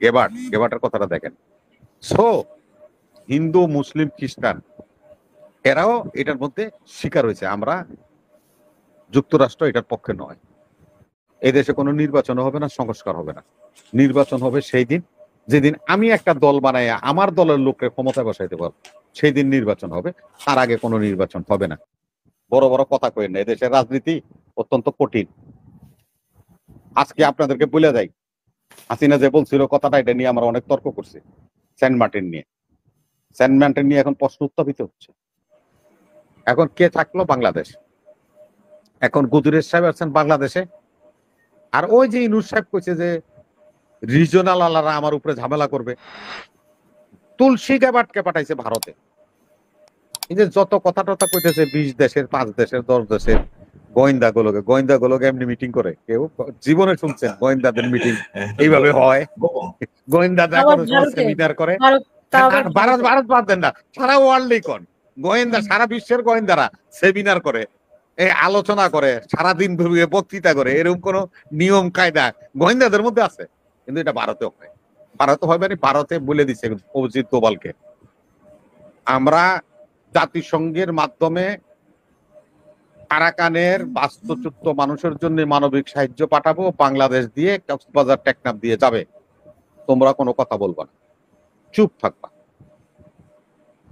গেবার্টের কথাটা দেখেন। সো হিন্দু, মুসলিম, খ্রিস্টান এরাও এটার মধ্যে শিকার হয়েছে। আমরা যুক্তরাষ্ট্র এটার পক্ষে নয়। এদেশে কোনো নির্বাচন হবে না, সংস্কার হবে না। নির্বাচন হবে সেই দিন যেদিন আমি একটা দল বানাই আমার দলের লোককে ক্ষমতায় বসাইতে পারবো, সেই দিন নির্বাচন হবে। তার আগে কোনো নির্বাচন হবে না। বড় বড় কথা কই না, এদেশের রাজনীতি অত্যন্ত কঠিন। আজকে আপনাদেরকে বলে যাই, হাসিনা যে বলছিল কথাটা, এটা নিয়ে আমরা অনেক তর্ক করছি। সেন্ট মার্টিন নিয়ে এখন প্রশ্ন উত্থাপিত হচ্ছে। এখন কে থাকলো? বাংলাদেশ। এখন গুজরের সাহেব আছেন বাংলাদেশে, আর ওই যে ইনুস সাহেব কইছে যে রিজনাল আলারা আমার উপরে ঝামেলা করবে, তুলসী গ্যাবার্টকে পাঠাইছে ভারতে। এই যে যত কথা টথা কইতেছে 20 দেশের, 5 দেশের, 10 দেশের গোয়েন্দাগুলোকে এমনি মিটিং করে? কেউ জীবনে শুনছেন গোয়েন্দাদের মিটিং এইভাবে হয়? গোয়েন্দারা কোনো সেমিনার করে? ভারত বাদ দেন না, সারা ওয়ার্ল্ডই কোন গোয়েন্দা, সারা বিশ্বের গোয়েন্দারা সেমিনার করে, এই আলোচনা করে, সারাদিন বক্তৃতা করে। এরকম কোন নিয়ম কায়দা গোয়েন্দাদের মধ্যে আছে? কিন্তু এটা ভারতেও হয়। ভারতে হয় মানে ভারতে বলে দিচ্ছে অজিত দোভালকে, আমরা জাতিসংঘের মাধ্যমে আরাকানের বাস্তুচ্যুত মানুষের জন্য মানবিক সাহায্য পাঠাবো, বাংলাদেশ দিয়ে কক্সবাজার টেকনাফ দিয়ে যাবে, তোমরা কোনো কথা বলবা না, চুপ থাকবা।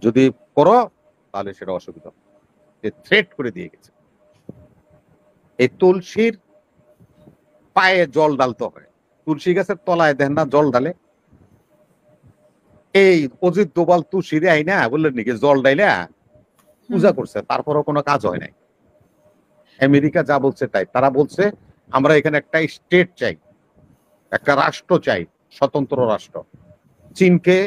যদি করো তাহলে সেটা অসুবিধা। থ্রেট করে দিয়ে গেছে। এই তুলসীর পায়ে জল ডালতে হয়, তুলসী গাছের তলায় দেন না জল ডালে? এই অজিত দোভাল তুলসীরে আইনা বললেন নাকি জল ডাইলা পূজা করছে, তারপরও কোনো কাজ হয় নাই। আমেরিকা যা বলছে তাই। তারা বলছে আমরা এখানে একটা স্টেট চাই, একটা রাষ্ট্র চাই, স্বতন্ত্র রাষ্ট্র। চীনকে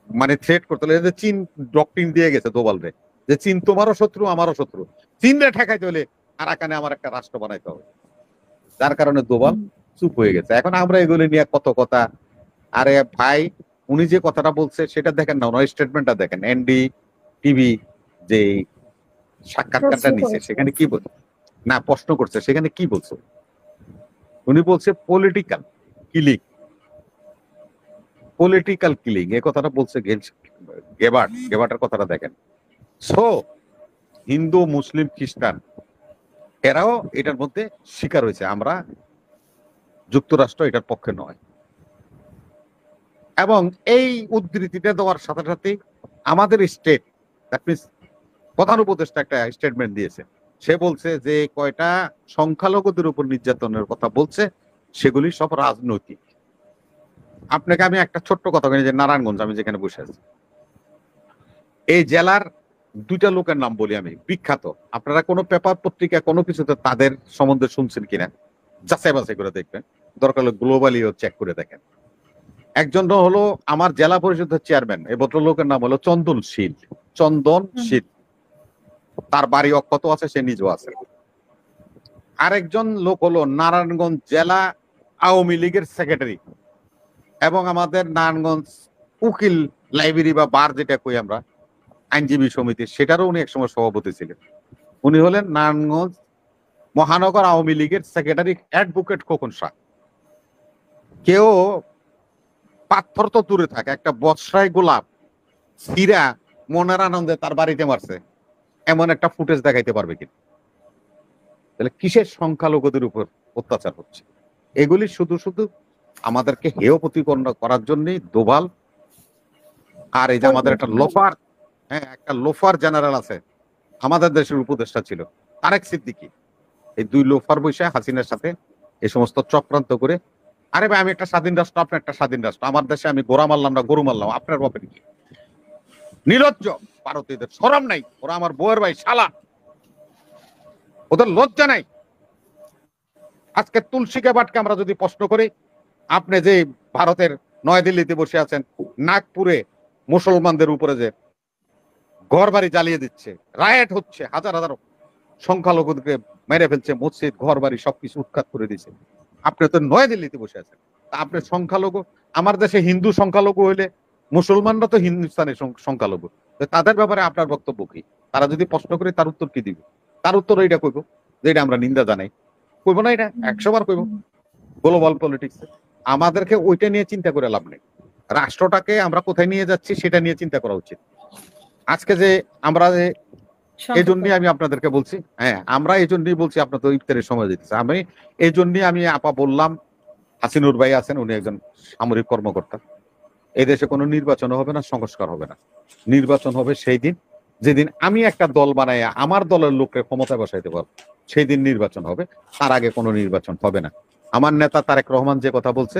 মানে থ্রেট করতে হলে, চীন ডক্ট্রিন দিয়ে গেছে দোভালরে যে চীন তোমারও শত্রু আমারও শত্রু, চীনরে ঠেকাইতে হলে আরাকানে আমার একটা রাষ্ট্র বানাইতে হবে। যার কারণে দোভাল চুপ হয়ে গেছে। এখন আমরা এগুলি নিয়ে কত কথা। আরে ভাই, উনি যে কথাটা বলছে সেটা দেখেন না, ওনার স্টেটমেন্টটা দেখেন। এনডি টিভি যে সাক্ষাৎকারটা নিছে সেখানে কি বলছে না, প্রশ্ন করছে সেখানে কি বলছে? উনি বলছে পলিটিক্যাল কিলিং, এই কথাটা বলছে গেবার্টের কথাটা দেখেন। সো হিন্দু, মুসলিম, খ্রিস্টান এরাও এটার মধ্যে শিকার হয়েছে। আমরা যুক্তরাষ্ট্র এটার পক্ষে নয়। এবং এই উদ্ধৃতিটা দেওয়ার সাথে সাথে আমাদের স্টেট, দ্যাট মিনস প্রধান উপদেষ্টা একটা স্টেটমেন্ট দিয়েছে। সে বলছে যে কয়টা সংখ্যালঘুদের উপর নির্যাতনের কথা বলছে সেগুলি সব রাজনৈতিক। আপনাকে আমি একটা ছোট্ট কথা বলি, যে নারায়ণগঞ্জ আমি যেখানে বসে আছি, এই জেলার 2টা লোকের নাম বলি আমি, বিখ্যাত। আপনারা কোনো পেপার পত্রিকা কোনো কিছুতে তাদের সম্বন্ধে শুনছেন কিনা যাচাই বাছাই করে দেখবেন, দরকার হলে গ্লোবালিও চেক করে দেখেন। একজন হলো আমার জেলা পরিষদের চেয়ারম্যান, এই ভদ্রলোকের নাম হলো চন্দন শীল। তার বাড়ি অক্ষত আছে, সে নিজেও আছে। আরেকজন লোক হলো নারায়ণগঞ্জ জেলা আওয়ামী লীগের সেক্রেটারি এবং আমাদের নারায়ণগঞ্জ উকিল লাইব্রেরি বা বার যেটা কই আমরা, আইনজীবী সমিতি, সেটারও উনি একসময় সভাপতি ছিলেন। উনি হলেন নারায়ণগঞ্জ মহানগর আওয়ামী লীগের সেক্রেটারি অ্যাডভোকেট খোকন শাহ। কেউ পাথর তো দূরে থাকে, একটা বর্ষায় গোলাপ সিরা মনের আনন্দে তার বাড়িতে মারছে, এমন একটা ফুটেজ দেখাইতে পারবে কিনা? তাহলে কিসের সংখ্যালঘুদের উপর অত্যাচার হচ্ছে? এগুলি শুধু শুধু আমাদেরকে হেয় প্রতিপন্ন করার জন্যই দোভাল। আর এই যে আমাদের একটা লোফার জেনারেল আছে, আমাদের দেশের উপদেষ্টা ছিল তারেক সিদ্দিকী। এই 2 লোফার বৈশা হাসিনার সাথে এই সমস্ত চক্রান্ত করে, আরে ভাই আমি একটা স্বাধীন রাষ্ট্র, আপনি একটা স্বাধীন রাষ্ট্র, আমার দেশে আমি গোড়া মারলাম না গরু মারলাম, আপনার বাপের কি? নির্লজ্জ ভারতীয়দের শরম নাই, ওরা আমার বউয়ের ভাই, শালা, ওদের লজ্জা নাই। আজকে তুলসী গ্যাবার্টকে আমরা যদি প্রশ্ন করি, আপনি যে ভারতের নয়াদিল্লিতে বসে আছেন, নাগপুরে মুসলমানদের উপরে যে ঘর বাড়ি জ্বালিয়ে দিচ্ছে, রায়েট হচ্ছে, হাজার হাজার সংখ্যালঘুদেরকে মেরে ফেলছে, মসজিদ ঘর বাড়ি সবকিছু উৎখাত করে দিচ্ছে, আপনি তো নয়াদিল্লিতে বসে আছেন। তা আপনি সংখ্যালঘু, আমার দেশে হিন্দু সংখ্যালঘু হইলে মুসলমানরা তো হিন্দুস্তানের সংখ্যালঘু, তাদের ব্যাপারে আপনার বক্তব্য কি? তারা যদি প্রশ্ন করে তার উত্তর কি দিবে? তার উত্তর এইটা কইব যে এটা আমরা নিন্দা জানাই, কইব না? এটা 100 বার কইব। গ্লোবাল পলিটিক্স আমাদেরকে ওইটা নিয়ে চিন্তা করে লাভ নেই। রাষ্ট্রটাকে আমরা কোথায় নিয়ে যাচ্ছি সেটা নিয়ে চিন্তা করা উচিত। আজকে যে আমরা যে এই জন্যই আমি আপনাদেরকে বলছি, হ্যাঁ আমরা এই জন্যই বলছি, আপনার তো ইফতারের সময় দিতেছে, আমি এই জন্যই আমি আপা বললাম, হাসিনুর ভাই আছেন, উনি একজন সামরিক কর্মকর্তা, এই দেশে কোনো নির্বাচন হবে না, সংস্কার হবে না। নির্বাচন হবে সেই দিন যেদিন আমি একটা দল বানাই আমার দলের লোককে ক্ষমতায় বসাইতে পারবো, সেই দিন নির্বাচন হবে, তার আগে কোনো নির্বাচন হবে না। আমার নেতা তারেক রহমান যে কথা বলছে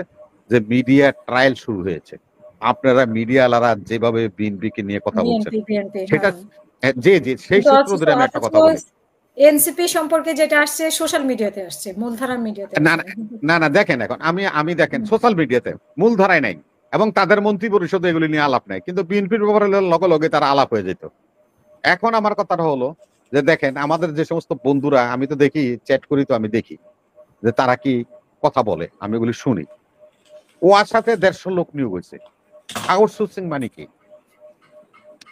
যে মিডিয়া ট্রায়াল শুরু হয়েছে, আপনারা মিডিয়ালারা যেভাবে বিএনপিকে নিয়ে কথা বলছেন সেটা যে যে সেই সূত্র ধরে আমি একটা কথা বলি, এনসিপি সম্পর্কে যেটা আসছে সোশ্যাল মিডিয়াতে আসছে, মূলধারার মিডিয়াতে না না না দেখেন, এখন আমি দেখেন সোশ্যাল মিডিয়াতে মূলধারায় নাই এবং তাদের মন্ত্রী পরিষদ এগুলি নিয়ে আলাপ নাই, কিন্তু বিএনপির ব্যাপারে লগে লগে তারা আলাপ হয়ে যেত। এখন আমার কথাটা হলো যে দেখেন আমাদের যে সমস্ত বন্ধুরা, আমি তো দেখি চ্যাট করি, তো আমি দেখি যে তারা কি কথা বলে, আমি ওগুলি শুনি। ওর সাথে 150 লোক নিয়োগ হয়েছে, আউটসোর্সিং মানে কি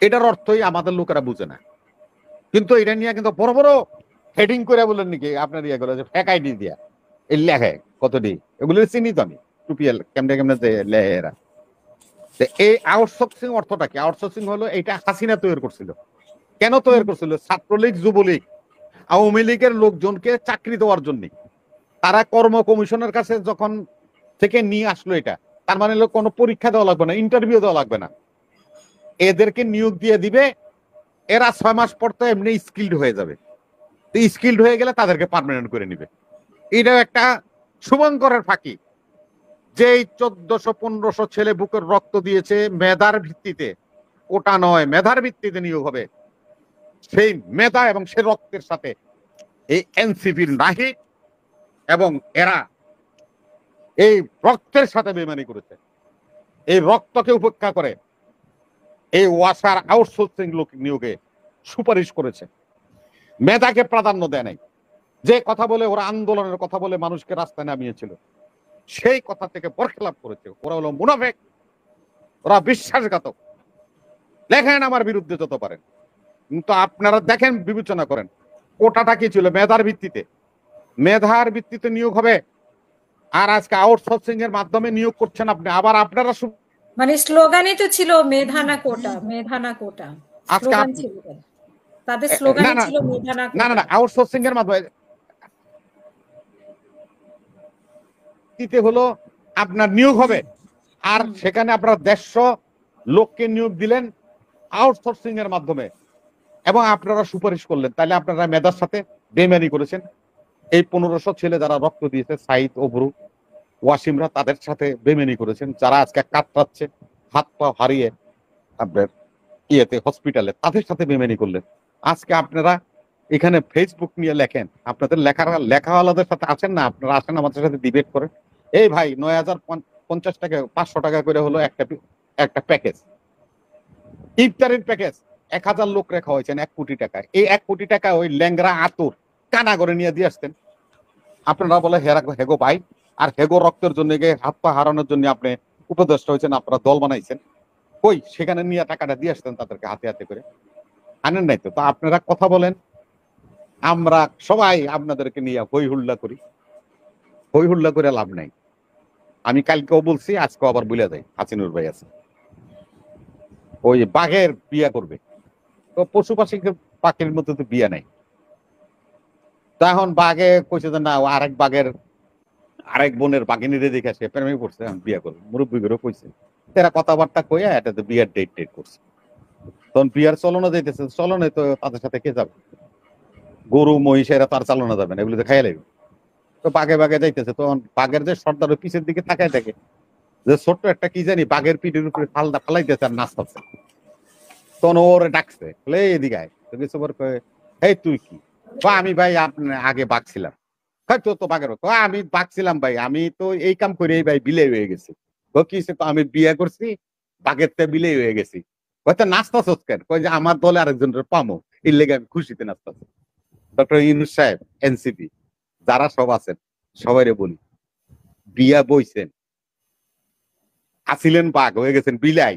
এটার অর্থই আমাদের লোকেরা বুঝে না। কিন্তু এটা নিয়ে কিন্তু বড় বড় হেডিং করে বলেন নাকি আপনার ইয়ে করে যে ফেক আইডি দিয়া এই লেখে কতটি, এগুলো চিনি তো আমি, টুপিএল কেমনে কেমনে যে লেখে এরা। এই আউটসোর্সিং অর্থটা কি? আউটসোর্সিং হলো এইটা হাসিনা তৈরি করছিল। কেন তৈরি করছিল? ছাত্রলীগ, যুবলীগ, আওয়ামী লীগের লোকজনকে চাকরি দেওয়ার জন্য। তারা কর্ম কমিশনের কাছে যখন থেকে নিয়ে আসলো এটা, তার মানে হলো কোনো পরীক্ষা দেওয়া লাগবে না, ইন্টারভিউ দেওয়া লাগবে না, এদেরকে নিয়োগ দিয়ে দিবে, এরা 6 মাস পর তো এমনি স্কিল্ড হয়ে যাবে, স্কিল্ড হয়ে গেলে তাদেরকে পার্মানেন্ট করে নিবে। এটাও একটা শুভঙ্করের ফাঁকি। যেই 1400-1500 ছেলে বুকের রক্ত দিয়েছে মেধার ভিত্তিতে, ওটা নয়, মেধার ভিত্তিতে নিয়োগ হবে, সেই মেধা এবং সে রক্তের সাথে এই এনসিপির নাহিদ এবং এরা এই রক্তের সাথে বেমানি করেছে। এই রক্তকে উপেক্ষা করে এই ওয়াসার আউটসোর্সিং লোক নিয়োগে সুপারিশ করেছে, মেধাকে প্রাধান্য দেয় নাই। যে কথা বলে ওরা আন্দোলনের কথা বলে মানুষকে রাস্তায় নামিয়েছিল, সেই কথা থেকে বরখেলাপ করেছে। ওরা হলো মুনাফেক, ওরা বিশ্বাসঘাতক। লেখেন আমার বিরুদ্ধে যত পারেন, কিন্তু আপনারা দেখেন, বিবেচনা করেন কোটাটা কি ছিল? মেধার ভিত্তিতে, মেধার ভিত্তিতে নিয়োগ হবে। আর আজকে আউটসোর্সিং এর মাধ্যমে নিয়োগ করছেন আপনি। আবার আপনারা মানে স্লোগানই তো ছিল মেধানা কোটা, মেধানা কোটা, স্লোগান ছিল তাদের, স্লোগানই ছিল মেধানা কোটা। না না, আউটসোর্সিং এর মাধ্যমে হলো আপনার নিয়োগ হবে, আর সেখানে আপনারা 150 লোককে নিয়োগ দিলেন আউটসোর্সিং এর মাধ্যমে, এবং আপনারা সুপারিশ করলেন। তাহলে আপনারা মেধার সাথে বেমানি করেছেন। এই 1500 ছেলে যারা রক্ত দিয়েছে, সাইদ, অবরু, ওয়াসিমরা, তাদের সাথে বেমানি করেছেন। যারা আজকে কাতরাচ্ছে, হাত পা হারিয়ে আপনার ইয়েতে হসপিটালে, তাদের সাথে বেমানি করলেন। আজকে আপনারা এখানে ফেসবুক নিয়ে লেখেন, আপনাদের লেখাওয়ালাদের সাথে আছেন না, আপনারা আসেন আমাদের সাথে ডিবেট করেন। এই ভাই 9050 টাকা 500 টাকা করে হলো একটা প্যাকেজ, ইফতারের প্যাকেজ। 1000 লোক রেখা হয়েছেন 1 কোটি টাকায়। এই 1 কোটি টাকা ওই ল্যাংরা আতুর কানা করে নিয়ে দিয়ে আসতেন। আপনারা বলে হেগো ভাই, আর হেগো রক্তের জন্য হাত পা হারানোর জন্য আপনি উপদেষ্টা হয়েছেন, আপনারা দল বানাইছেন। কই সেখানে নিয়ে টাকাটা দিয়ে আসতেন তাদেরকে হাতে হাতে করে, আনেন নাই তো। তা আপনারা কথা বলেন, আমরা সবাই আপনাদেরকে নিয়ে হই হুল্লা করি, হই হুল্লা করে লাভ নাই। আমি কালকেও বলছি, আজকেও আবার বলে যাই, হাসিনুর ভাই আছে, ওই বাঘের বিয়া করবে, তো পশু পাখির মধ্যে তো বিয়া নাই। তা এখন বাঘে কইছে যে না, আরেক বোনের বাঘিনীরে দেখে সে প্রেমে পড়ছে, আমি বিয়া করবো, মুরব্বী করে কইছে। এরা কথাবার্তা কইয়া এটা তো বিয়ার ডেট করছে। তখন বিয়ার চলনা যাইতেছে, চলনে তো তাদের সাথে কে যাবে? গরু মহিষ এরা তার চালানো যাবে না, এগুলো তো খাইয়া লাগবে। তো বাঘে বাঘে যাইতেছে, তখন বাঘের যে সর্দার পিছের দিকে তাকায় দেখে যে ছোট্ট একটা কি জানি বাঘের পিঠের উপরে ফালাইতেছে আর নাচতেছে। তখন ওরে ডাকছে, বলে এদিকে আয়। এই তুই কি? আমি ভাই আপনার আগে বাঘ ছিলাম। তো বাঘের আমি বাঘ ছিলাম ভাই, আমি তো এই কাম করে ভাই বিলে হয়ে গেছি। কি তো আমি বিয়ে করছি, বাঘের তে বিলে হয়ে গেছি। হয়তো নাস্তা কেন? কই যে আমার দলে আরেকজনের পামো, এর লেগে আমি খুশিতে নাচতাছি। ডক্টর ইউনূস সাহেব, এনসিপি যারা সব আছেন, সবাইরে বলি, বিয়া বইছেন, আসিলেন বাঘ, হয়ে গেছেন বিলাই,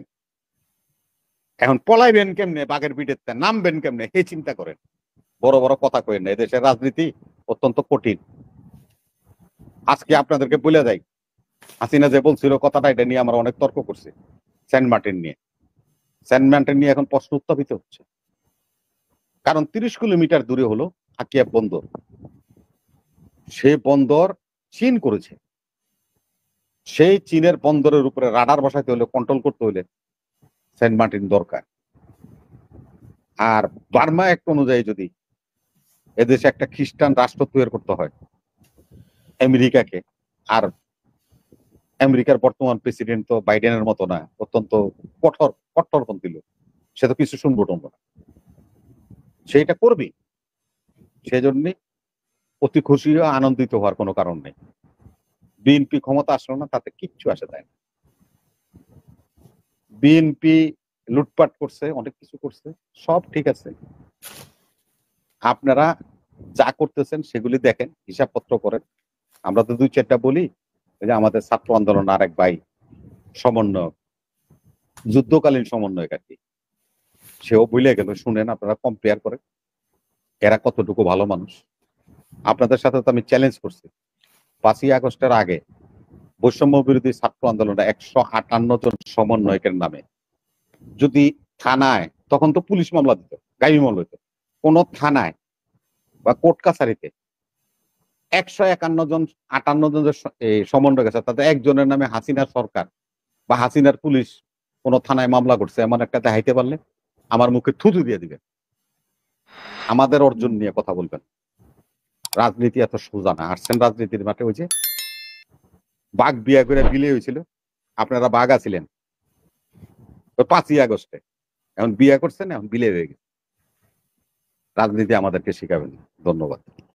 এখন পলাইবেন কেমনে? বাঘের পিঠের নামবেন কেমনে? এই চিন্তা করেন। বড় বড় কথা কইেন না, এদেশের রাজনীতি অত্যন্ত কঠিন। আজকে আপনাদেরকে বলে যাই, হাসিনা যে বলছিল কথাটা, এটা নিয়ে আমরা অনেক তর্ক করছি। সেন্ট মার্টিন নিয়ে এখন প্রশ্ন উত্থাপিত হচ্ছে, কারণ 30 কিলোমিটার দূরে হলো আকিয়া বন্দর। সে বন্দর চীন করেছে, সেই চীনের বন্দরের উপরে রাডার বসাইতে হলে, কন্ট্রোল করতে হলে সেন্ট মার্টিন দরকার। আর বার্মা অ্যাক্ট অনুযায়ী যদি এদেশে একটা খ্রিস্টান রাষ্ট্র তৈরি করতে হয় আমেরিকাকে, আর আমেরিকার বর্তমান প্রেসিডেন্ট তো বাইডেনের মতো না, অত্যন্ত কট্টরপন্থী লোক, সে তো কিছু শুনবো টুনবো না, সেইটা করবি। সেই জন্য অতি খুশি ও আনন্দিত হওয়ার কোনো কারণ নেই। বিএনপি ক্ষমতা আসলো না, তাতে কিচ্ছু আসে যায় না। বিএনপি লুটপাট করছে, অনেক কিছু করছে, সব ঠিক আছে। আপনারা যা করতেছেন সেগুলি দেখেন, হিসাবপত্র করেন। আমরা তো 2-4টা বলি, যে আমাদের ছাত্র আন্দোলন আর এক ভাই সমন্বয়ক, যুদ্ধকালীন সমন্বয়ক আর কি, সেও ভুলে গেল। শুনেন, আপনারা কম্পেয়ার করেন এরা কতটুকু ভালো মানুষ। আপনাদের সাথে তো আমি চ্যালেঞ্জ করছি, 5ই আগস্টের আগে বৈষম্য বিরোধী ছাত্র আন্দোলনে 158 জন সমন্বয়কের নামে যদি থানায়, তখন তো পুলিশ মামলা দিত, গাইবি মামলা দিত, কোন থানায় বা কোর্ট কাছারিতে 151 জন যে সমন্বয়ক আছে, তাদের একজনের নামে হাসিনার সরকার বা হাসিনার পুলিশ কোন থানায় মামলা করছে এমন একটা দেখাইতে পারলে আমার মুখে থুতু দিয়ে দিবেন। আমাদের অর্জন নিয়ে কথা বলবেন। রাজনীতি এত সোজা না। আসছেন রাজনীতির মাঠে, ওই যে বাঘ বিয়া করে বিলে হয়েছিল, আপনারা বাঘ আছিলেন ওই 5ই আগস্টে, এখন বিয়া করছেন, এখন বিলে হয়ে গেছে। রাজনীতি আমাদেরকে শিখাবেন না। ধন্যবাদ।